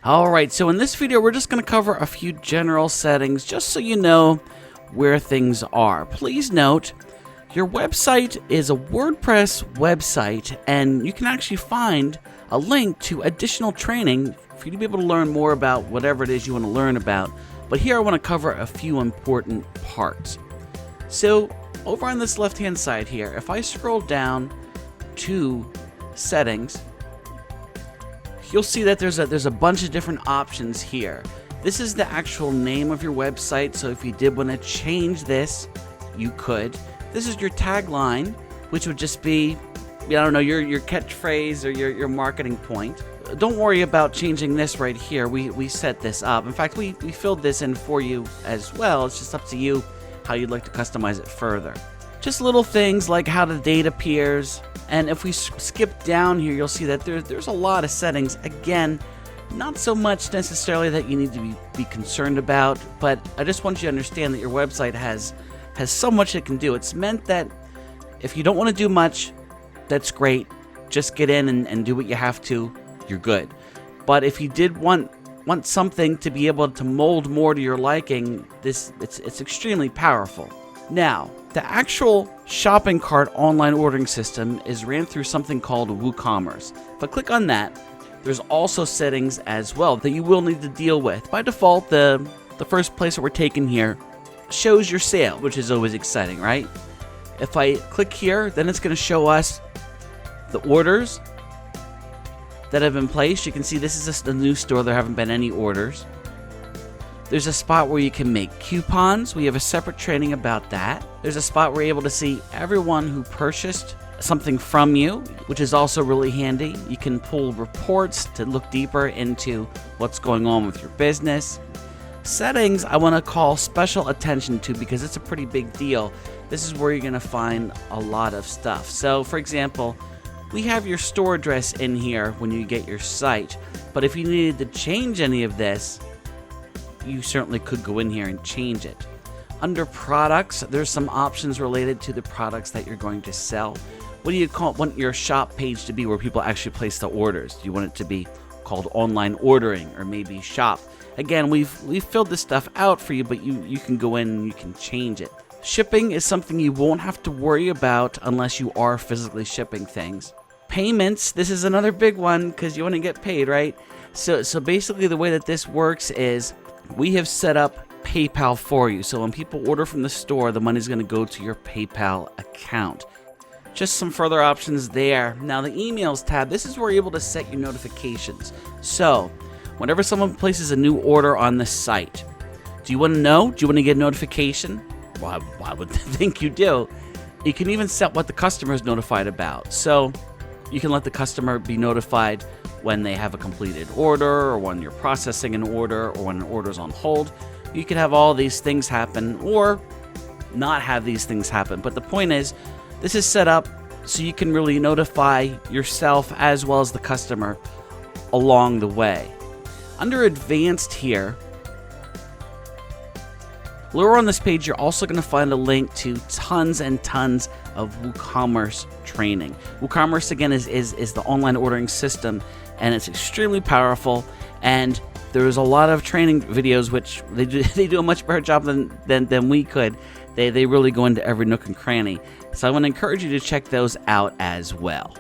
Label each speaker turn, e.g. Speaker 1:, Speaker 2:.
Speaker 1: Alright, so in this video we're just going to cover a few general settings just so you know where things are. Please note, your website is a WordPress website and you can actually find a link to additional training for you to be able to learn more about whatever it is you want to learn about. But here I want to cover a few important parts. So over on this left hand side here, if I scroll down to settings, you'll see that there's a bunch of different options here. This is the actual name of your website, so if you did want to change this, you could. This is your tagline, which would just be, I don't know, your catchphrase or your marketing point. Don't worry about changing this right here. We set this up. In fact, we filled this in for you as well. It's just up to you how you'd like to customize it further. Just little things like how the date appears. And if we skip down here, you'll see that there's a lot of settings. Again, not so much necessarily that you need to be concerned about, but I just want you to understand that your website has so much it can do. It's meant that if you don't want to do much, that's great. Just get in and do what you have to. You're good. But if you did want something to be able to mold more to your liking, it's extremely powerful. Now, the actual shopping cart online ordering system is ran through something called WooCommerce. If I click on that, there's also settings as well that you will need to deal with. By default, the first place that we're taking here shows your sale, which is always exciting, right? If I click here, then it's going to show us the orders that have been placed. You can see this is just a new store. There haven't been any orders. There's a spot where you can make coupons. We have a separate training about that. There's a spot where you're able to see everyone who purchased something from you, which is also really handy. You can pull reports to look deeper into what's going on with your business. Settings I want to call special attention to because it's a pretty big deal. This is where you're going to find a lot of stuff. So for example, we have your store address in here when you get your site, but if you needed to change any of this, you certainly could go in here and change it. Under products, there's some options related to the products that you're going to sell. What do you want your shop page to be where people actually place the orders? Do you want it to be called online ordering or maybe shop? Again, we've filled this stuff out for you, but you can go in and you can change it. Shipping is something you won't have to worry about unless you are physically shipping things. Payments, this is another big one because you want to get paid, right? So basically the way that this works is we have set up PayPal for you. So when people order from the store, the money's going to go to your PayPal account. Just some further options there. Now the emails tab, this is where you're able to set your notifications. So whenever someone places a new order on the site, do you want to know? Do you want to get a notification? Well, I would think you do. You can even set what the customer is notified about. So you can let the customer be notified when they have a completed order or when you're processing an order or when an order is on hold. You can have all these things happen or not have these things happen. But the point is, this is set up so you can really notify yourself as well as the customer along the way. Under advanced here, lower on this page, you're also going to find a link to tons and tons of WooCommerce training. WooCommerce, again, is the online ordering system, and it's extremely powerful, and there's a lot of training videos which they do a much better job than we could. They really go into every nook and cranny. So I want to encourage you to check those out as well.